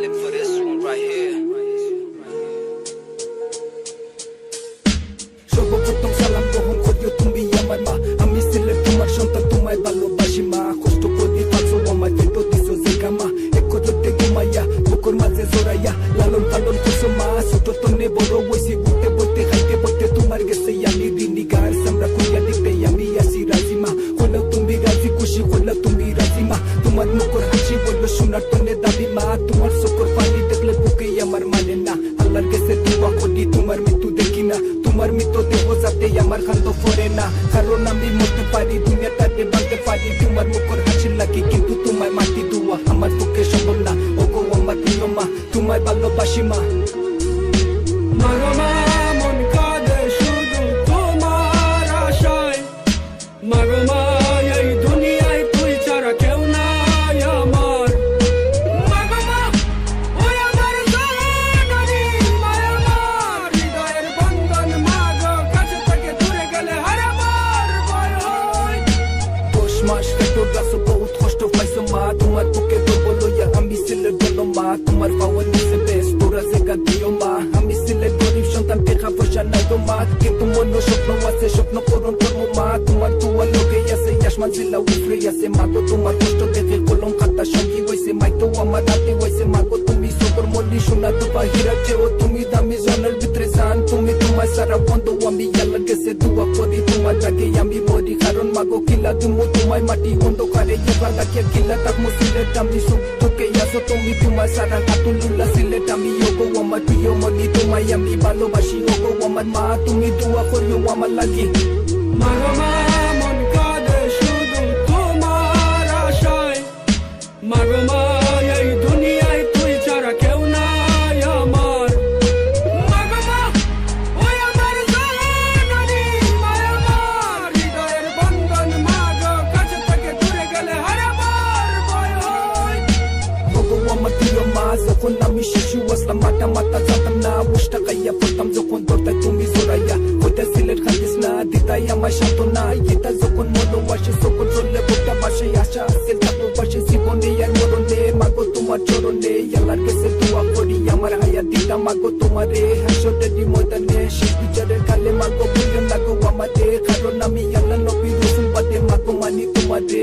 live for this one right here. সর্বপ্রথম সালাম গ্রহণ করিও তুমি আমার মা, আমি ছেলে তোমার সন্তান, তোমায় ভালোবাসি মা। কষ্ট করি পাচ্ছ আমার পেট দিছো জিগামা, এক করতে ঘুমাইয়া বুকুর মাঝে জড়াইয়া লালন পালন করছো মা। ছোট তনে বড় হইছি, বুঝতে বলতে খাইতে বলতে তোমার গেছে আমি ঋণী। গার সামরা কইয়া দেখতে আমি আসি রাজি মা, হলেও তুমি রাজি খুশি হলেও তুমি রাজি মা। তোমার মুখর হাসি বললো শোনার তনে দাবি মা, তোমার চোখর পানি দেখলে বুকে আমার মানে না। আল্লাহর কাছে দোয়া করি তোমার মৃত্যু দেখি না, তোমার মৃত্যু দেহ যাতে আমার খান্ত ফরে না। কারণ আমি মরতে পারি দুনিয়াটাতে বাঁধতে পারি তোমার মুখর হাসি লাগে, কিন্তু তোমায় মাটি দোয়া আমার পক্ষে সম্ভব না। ও গো আমার প্রিয় মা, তোমায় ভালোবাসি মা। মাগমা মন কাঁদে শুধু তোমার আশায়, মাগমা এই দুনিয়ায় তুই ছাড়া কেউ নাই আমার। মাগমা ওই আমার জননী মায়ামার হৃদয়ের বন্ধন, মাগ কাছে থেকে দূরে গেলে হারাবার ভয় হয়। 10 মাস পেটর গাছ বহুত কষ্ট পাইছো মা, তোমার বুকে দুর্বল লইয়া আমি ছেলের গেল মা। তোমার পাওয়ার নিচে বেশ তোরা জায়গা দিও মা, আমি ছেলের গরিব সন্তান, টাকা পয়সা নাই গো মা, কিন্তু মন স্বপ্ন আছে, স্বপ্ন পূরণ করবো মা। তোমার দোয়া লোকে আছে, আসমান জেলা উফরে আছে মা গো। তোমার কষ্ট দেখে কলম খাতা সঙ্গী হয়েছে, মাই তো আমার হাতে হয়েছে মা গো। তুমি সবর মল্লি সোনা দুপা হীরা চেও, তুমি দামি জনের ভিতরে জান, তুমি তোমার সারা বন্ধ। আমি আল্লাহর কাছে দোয়া করি তোমার আগে আমি মরি, কারণ মা গো কিলা তুমি তোমায় মাটি অন্ধকারে এবার রাখিয়া কিলা থাকবো সিলেট। আমি সুখ তোকে আসো তুমি তোমার সারা কাতুল্লা সিলেট। আমি ও গো আমার প্রিয় মনি, তোমায় আমি ভালোবাসি ও গো আমার মা, তুমি দোয়া করিও আমার লাগি। মাগমা মন কাঁদে শুধু তোমার আশায়, মাগমা এই দুনিয়ায় তুই ছাড়া কেউ নাই আমার। মাগমা ওই আমার জননী মায়ামার হৃদয়ের বন্ধন, মাগ কাছে থেকে দূরে গেলে হারাবার ভয় হয়। ও গো আমার প্রিয় মা, যখন আমি শিশু আসলাম মাথা মাথা জানতাম না, উষ্টা খাইয়া পড়তাম যখন দরতায় তুমি জোরাইয়া ওইটা সিলেট খাইতিস না, দিতাই আমার সান্ত্বনা। এটা যখন মনো আসে সকল চললে বোটা বাসে, আশা আসে থাকবো পাশে জীবনে আর মরণে। মাগো তোমার চরণে আল্লাহর কাছে দোয়া করি আমার হায়াত দিতা মাগো তোমারে, হাসরের ময়দানে শেষ বিচারের কালে মাগো ভুলে লাগো আমাদের, কারণ আমি আল্লাহ নবী রাসূল বাদে মাগো মানি তোমারে।